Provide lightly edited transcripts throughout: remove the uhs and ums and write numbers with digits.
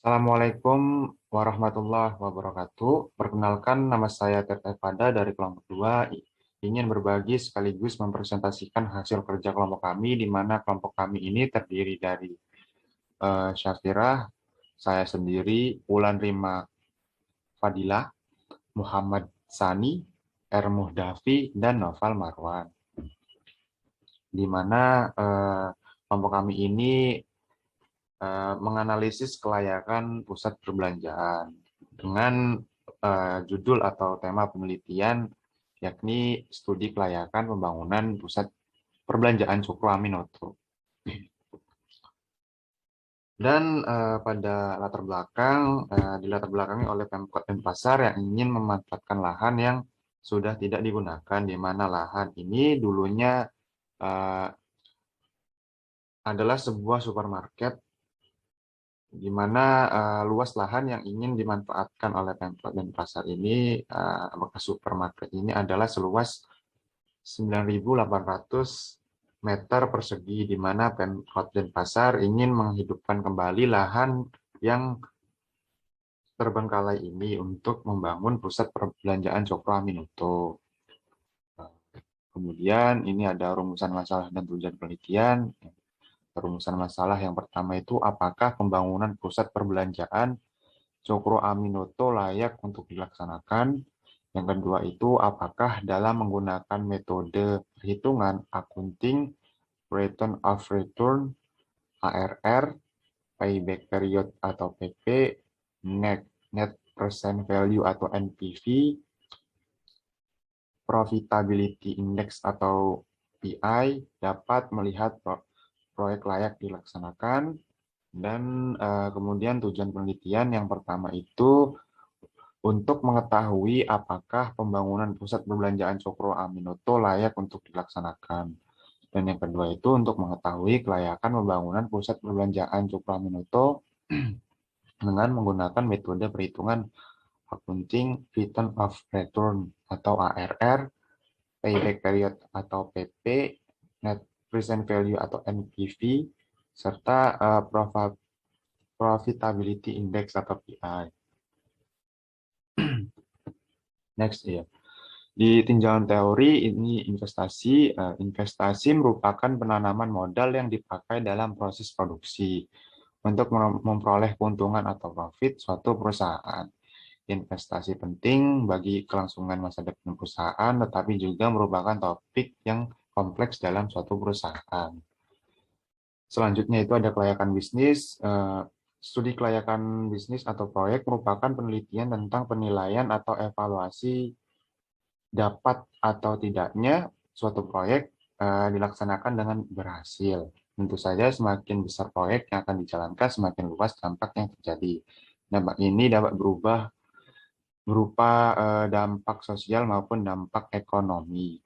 Assalamualaikum warahmatullahi wabarakatuh. Perkenalkan, nama saya Tete Pada dari kelompok 2. Ingin berbagi sekaligus mempresentasikan hasil kerja kelompok kami, di mana kelompok kami ini terdiri dari Syafirah, saya sendiri, Wulan Rima Fadilah, Muhammad Sani, R. Muhdafi, dan Noval Marwan. Di mana kelompok kami ini menganalisis kelayakan pusat perbelanjaan dengan judul atau tema penelitian yakni studi kelayakan pembangunan pusat perbelanjaan Cokro Aminoto. Dan pada latar belakang dilatar belakangi oleh Pemkot Denpasar yang ingin memanfaatkan lahan yang sudah tidak digunakan, di mana lahan ini dulunya uh, adalah sebuah supermarket, di mana luas lahan yang ingin dimanfaatkan oleh Pemkot Denpasar ini, bekas supermarket ini adalah seluas 9.800 meter persegi, di mana Pemkot Denpasar ingin menghidupkan kembali lahan yang terbengkalai ini untuk membangun pusat perbelanjaan Cokro Aminoto. Kemudian ini ada rumusan masalah dan tujuan penelitian. Rumusan masalah yang pertama itu, apakah pembangunan pusat perbelanjaan Cokro Aminoto layak untuk dilaksanakan? Yang kedua itu, apakah dalam menggunakan metode perhitungan accounting, return of return, ARR, payback period atau PP, net present value atau NPV, profitability index atau PI, dapat melihat proyek layak dilaksanakan. Dan kemudian tujuan penelitian yang pertama itu untuk mengetahui apakah pembangunan pusat perbelanjaan Cokro Aminoto layak untuk dilaksanakan. Dan yang kedua itu untuk mengetahui kelayakan pembangunan pusat perbelanjaan Cokro Aminoto dengan menggunakan metode perhitungan accounting return of return atau ARR, payback period atau PP, net present value atau NPV, serta profitability index atau PI. Next ya. Di tinjauan teori ini investasi merupakan penanaman modal yang dipakai dalam proses produksi untuk memperoleh keuntungan atau profit suatu perusahaan. Investasi penting bagi kelangsungan masa depan perusahaan, tetapi juga merupakan topik yang kompleks dalam suatu perusahaan. Selanjutnya itu ada kelayakan bisnis. Studi kelayakan bisnis atau proyek merupakan penelitian tentang penilaian atau evaluasi dapat atau tidaknya suatu proyek dilaksanakan dengan berhasil. Tentu saja semakin besar proyek yang akan dijalankan, semakin luas dampak yang terjadi. Dampak ini dapat berubah berupa dampak sosial maupun dampak ekonomi.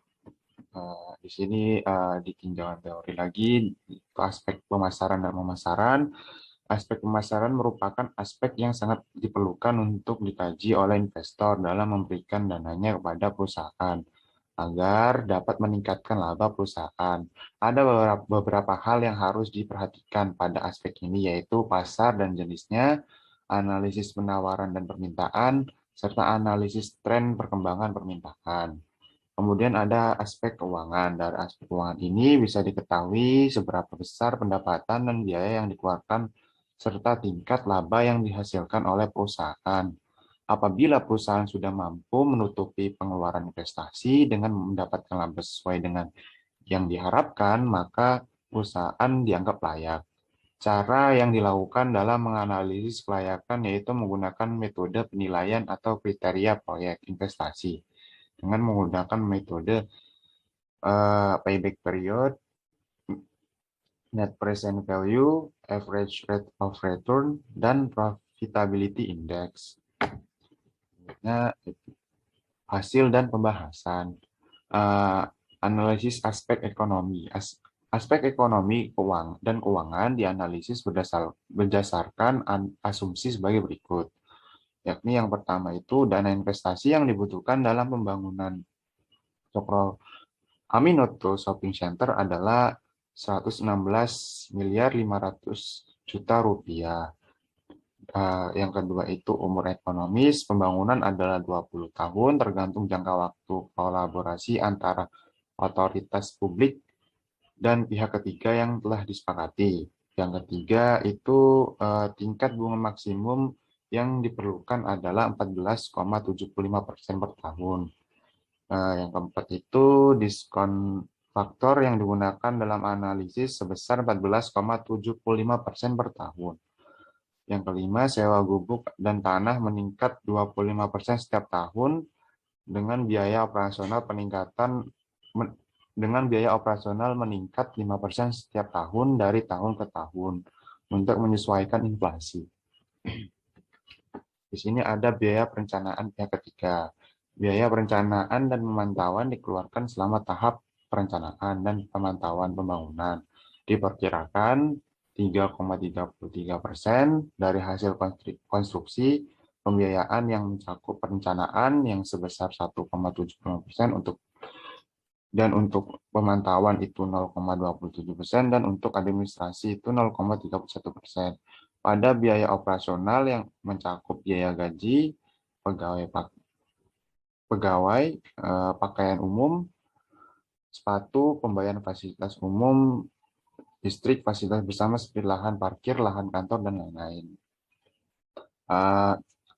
Di sini di tinjauan teori lagi ke aspek pemasaran dan pemasaran. Aspek pemasaran merupakan aspek yang sangat diperlukan untuk dikaji oleh investor dalam memberikan dananya kepada perusahaan agar dapat meningkatkan laba perusahaan. Ada beberapa hal yang harus diperhatikan pada aspek ini, yaitu pasar dan jenisnya, analisis penawaran dan permintaan, serta analisis tren perkembangan permintaan. Kemudian ada aspek keuangan. Dari aspek keuangan ini bisa diketahui seberapa besar pendapatan dan biaya yang dikeluarkan serta tingkat laba yang dihasilkan oleh perusahaan. Apabila perusahaan sudah mampu menutupi pengeluaran investasi dengan mendapatkan laba sesuai dengan yang diharapkan, maka perusahaan dianggap layak. Cara yang dilakukan dalam menganalisis kelayakan yaitu menggunakan metode penilaian atau kriteria proyek investasi dengan menggunakan metode payback period, net present value, average rate of return, dan profitability index. Nah, hasil dan pembahasan. Analisis aspek ekonomi. Aspek ekonomi dan keuangan dianalisis berdasarkan asumsi sebagai berikut. Yakni yang pertama itu dana investasi yang dibutuhkan dalam pembangunan Cokro Aminoto Shopping Center adalah 116 miliar 500 juta rupiah. Yang kedua itu umur ekonomis pembangunan adalah 20 tahun tergantung jangka waktu kolaborasi antara otoritas publik dan pihak ketiga yang telah disepakati. Yang ketiga itu tingkat bunga maksimum yang diperlukan adalah 14,75% per tahun. Yang keempat itu diskon faktor yang digunakan dalam analisis sebesar 14,75% per tahun. Yang kelima, sewa gubuk dan tanah meningkat 25% setiap tahun dengan biaya operasional meningkat 5% setiap tahun dari tahun ke tahun untuk menyesuaikan inflasi. Di sini ada biaya perencanaan pihak ketiga. Biaya perencanaan dan pemantauan dikeluarkan selama tahap perencanaan dan pemantauan pembangunan. Diperkirakan 3,33% dari hasil konstruksi pembiayaan yang mencakup perencanaan yang sebesar 1,75% untuk pemantauan itu 0,27% dan untuk administrasi itu 0,31%. Pada biaya operasional yang mencakup biaya gaji, pegawai, pakaian umum, sepatu, pembayaran fasilitas umum, listrik, fasilitas bersama seperti lahan parkir, lahan kantor, dan lain-lain.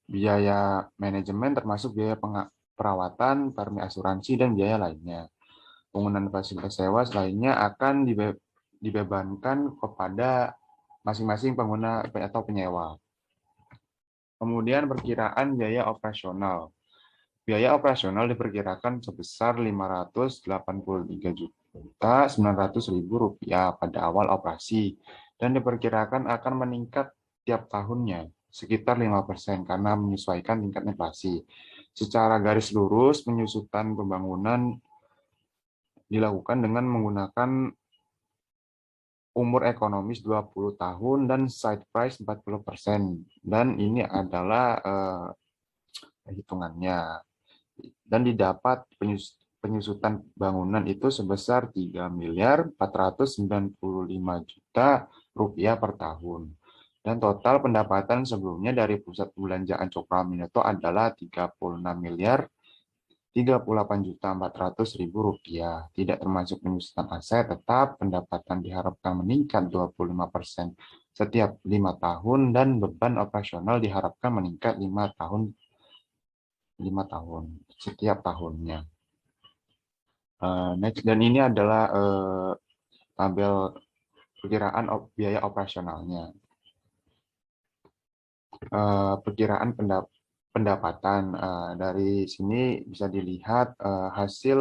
Biaya manajemen termasuk biaya perawatan, premi asuransi, dan biaya lainnya. Penggunaan fasilitas sewa lainnya akan dibebankan kepada masing-masing pengguna atau penyewa. Kemudian perkiraan biaya operasional. Biaya operasional diperkirakan sebesar Rp583.900.000 pada awal operasi dan diperkirakan akan meningkat tiap tahunnya sekitar 5% karena menyesuaikan tingkat inflasi. Secara garis lurus, penyusutan pembangunan dilakukan dengan menggunakan umur ekonomis 20 tahun dan site price 40%. Dan ini adalah hitungannya. Dan didapat penyusutan bangunan itu sebesar 3.495.000.000 per tahun. Dan total pendapatan sebelumnya dari pusat perbelanjaan Cokroaminoto adalah 36.038.400.000 rupiah. Tidak termasuk penyusutan aset, tetap pendapatan diharapkan meningkat 25% setiap 5 tahun dan beban operasional diharapkan meningkat 5 tahun setiap tahunnya. Next, dan ini adalah tabel perkiraan biaya operasionalnya. Perkiraan pendapatan dari sini bisa dilihat hasil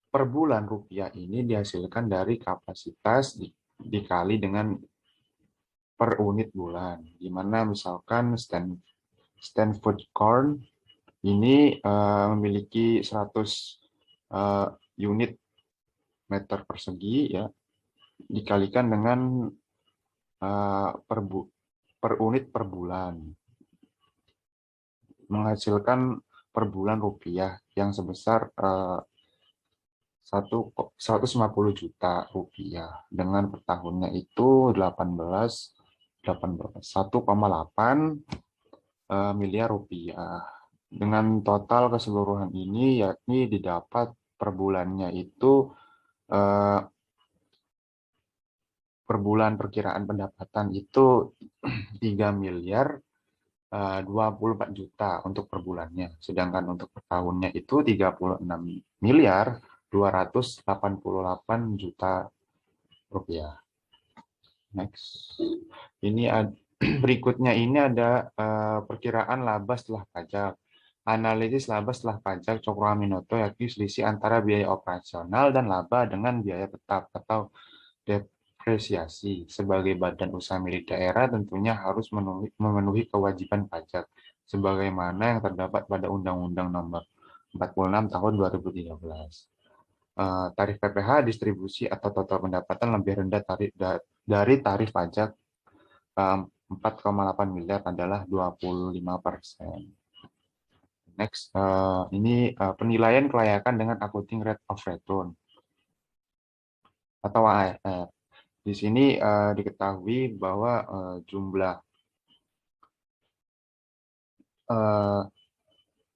per bulan rupiah ini dihasilkan dari kapasitas dikali dengan per unit bulan. Di mana misalkan Stanford Corn ini memiliki 100 unit meter persegi ya dikalikan dengan per unit per bulan menghasilkan per bulan rupiah yang sebesar 150 juta rupiah dengan per tahunnya itu 1,8 miliar rupiah. Dengan total keseluruhan ini yakni didapat per bulannya itu per bulan perkiraan pendapatan itu 3.024 juta untuk per bulannya. Sedangkan untuk per tahunnya itu 36.288 juta rupiah. Next. Ini berikutnya ini ada perkiraan laba setelah pajak. Analisis laba setelah pajak Cokroaminoto yakni selisih antara biaya operasional dan laba dengan biaya tetap atau depresiasi. Sebagai badan usaha milik daerah tentunya harus memenuhi kewajiban pajak sebagaimana yang terdapat pada Undang-Undang Nomor 46 Tahun 2013. Tarif PPh distribusi atau total pendapatan lebih rendah dari tarif pajak 4,8 miliar adalah 25%. Next, ini penilaian kelayakan dengan accounting rate of return atau ARR. Di sini diketahui bahwa jumlah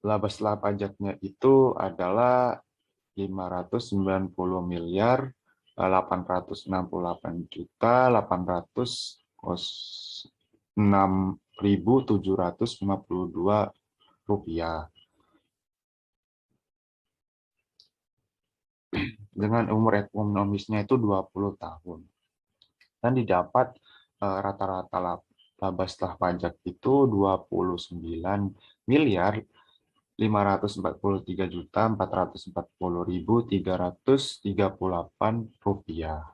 laba setelah pajaknya itu adalah 590 miliar 868 juta 806.752 rupiah. Dengan umur ekonomisnya itu 20 tahun. Dan didapat rata-rata laba setelah pajak itu 29 miliar 543 juta 440.338 rupiah.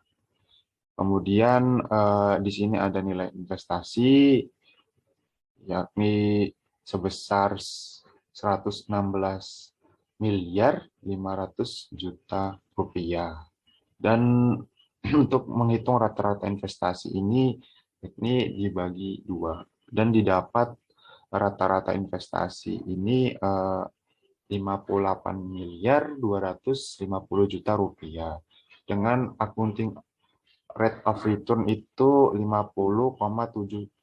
Kemudian di sini ada nilai investasi yakni sebesar 116 miliar 500 juta rupiah. Dan untuk menghitung rata-rata investasi ini dibagi dua dan didapat rata-rata investasi ini 58 miliar 250 juta rupiah dengan accounting rate of return itu 50,71%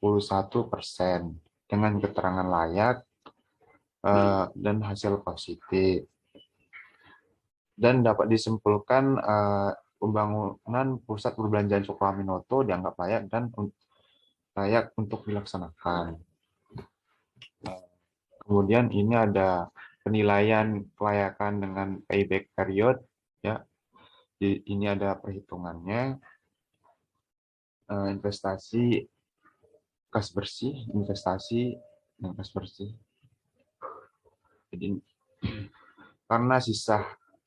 dengan keterangan layak dan hasil positif. Dan dapat disimpulkan pembangunan pusat perbelanjaan Sukaminoto dianggap layak dan layak untuk dilaksanakan. Kemudian ini ada penilaian kelayakan dengan payback period, ya. Ini ada perhitungannya. Investasi kas bersih, investasi dan kas bersih. Jadi karena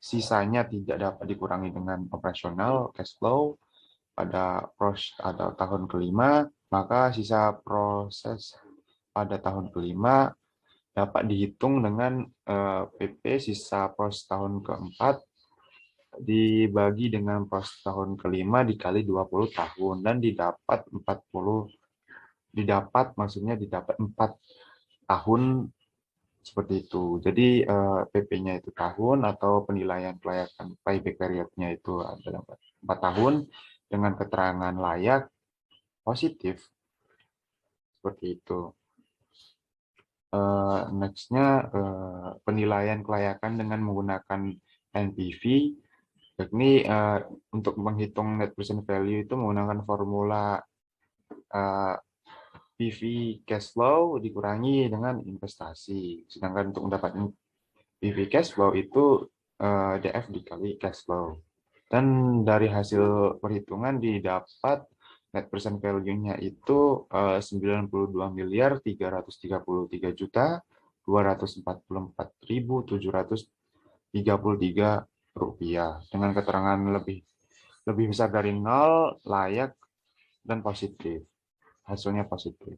sisanya tidak dapat dikurangi dengan operasional cash flow pada atau tahun kelima, maka sisa proses pada tahun kelima dapat dihitung dengan PP sisa proses tahun keempat dibagi dengan proses tahun kelima dikali 20 tahun dan didapat 4 tahun seperti itu. Jadi PP-nya itu tahun atau penilaian kelayakan payback period-nya itu adalah 4 tahun dengan keterangan layak positif seperti itu. Next-nya penilaian kelayakan dengan menggunakan NPV, yakni untuk menghitung net present value itu menggunakan formula PV cash flow dikurangi dengan investasi. Sedangkan untuk mendapatkan PV cash flow itu DF dikali cash flow. Dan dari hasil perhitungan didapat net present value-nya itu 92 miliar 333 juta 244.733 rupiah dengan keterangan lebih besar dari 0, layak dan positif. Hasilnya positif.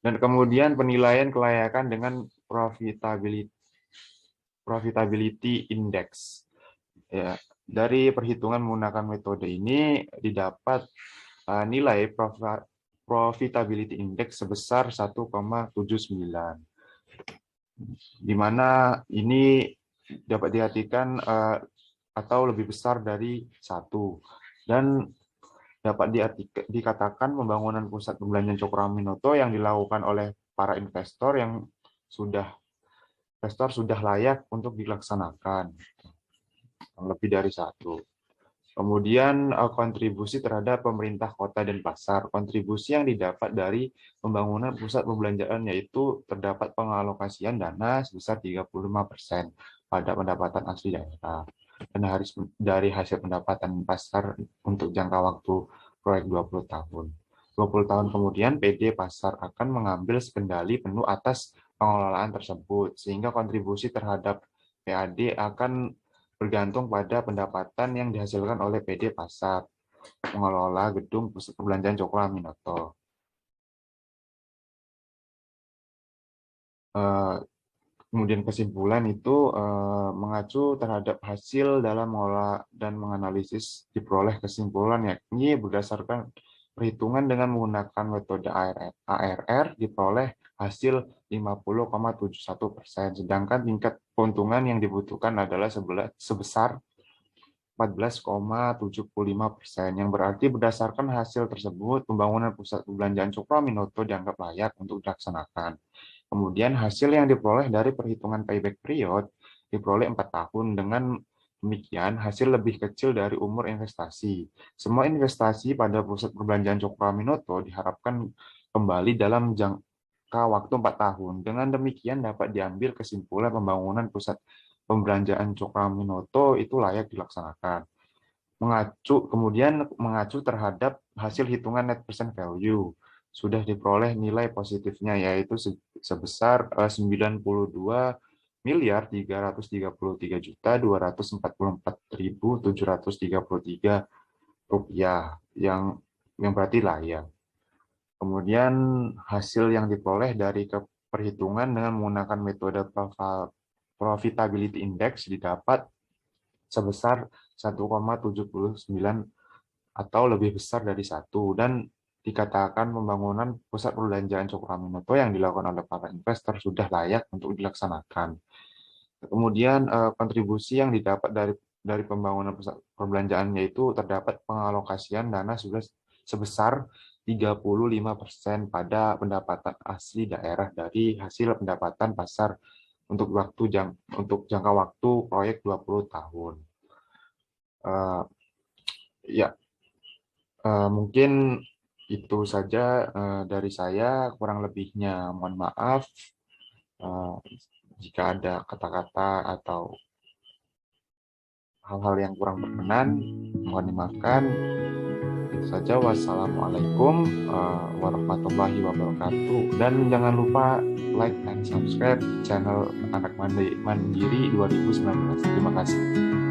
Dan kemudian penilaian kelayakan dengan profitability index. Ya, dari perhitungan menggunakan metode ini didapat nilai profitability index sebesar 1,79, di mana ini dapat diartikan atau lebih besar dari 1, dan dapat dikatakan pembangunan pusat perbelanjaan Cokroaminoto yang dilakukan oleh para investor sudah layak untuk dilaksanakan, lebih dari 1. Kemudian kontribusi terhadap pemerintah kota dan pasar. Kontribusi yang didapat dari pembangunan pusat perbelanjaan yaitu terdapat pengalokasian dana sebesar 35% pada pendapatan asli daerah. Dan dari hasil pendapatan pasar untuk jangka waktu proyek 20 tahun. 20 tahun kemudian PD pasar akan mengambil kendali penuh atas pengelolaan tersebut, sehingga kontribusi terhadap PAD akan bergantung pada pendapatan yang dihasilkan oleh PD Pasar, mengelola gedung pusat perbelanjaan Cokroaminoto. Kemudian kesimpulan itu mengacu terhadap hasil dalam mengolah dan menganalisis diperoleh kesimpulan yakni berdasarkan perhitungan dengan menggunakan metode ARR diperoleh hasil 50,71%, sedangkan tingkat keuntungan yang dibutuhkan adalah sebesar 14,75%, yang berarti berdasarkan hasil tersebut, pembangunan pusat perbelanjaan Cokroaminoto dianggap layak untuk dilaksanakan. Kemudian hasil yang diperoleh dari perhitungan payback period diperoleh 4 tahun. Dengan demikian, hasil lebih kecil dari umur investasi. Semua investasi pada pusat perbelanjaan Cokroaminoto diharapkan kembali dalam jangka waktu 4 tahun. Dengan demikian dapat diambil kesimpulan pembangunan pusat pembelanjaan Cokroaminoto itu layak dilaksanakan. Mengacu terhadap hasil hitungan net present value, sudah diperoleh nilai positifnya yaitu sebesar 92.333.244.733 rupiah, yang berarti layak. Kemudian hasil yang diperoleh dari perhitungan dengan menggunakan metode profitability index didapat sebesar 1,79 atau lebih besar dari 1, dan dikatakan pembangunan pusat perbelanjaan Cokroaminoto yang dilakukan oleh para investor sudah layak untuk dilaksanakan. Kemudian kontribusi yang didapat dari pembangunan pusat perbelanjaan yaitu terdapat pengalokasian dana sudah sebesar 35% pada pendapatan asli daerah dari hasil pendapatan pasar untuk jangka waktu proyek 20 tahun. Ya, mungkin itu saja dari saya. Kurang lebihnya mohon maaf. Jika ada kata-kata atau hal-hal yang kurang berkenan, mohon dimaafkan. Itu saja. Wassalamualaikum warahmatullahi wabarakatuh. Dan jangan lupa like dan subscribe channel Anak Mandiri 2019. Terima kasih.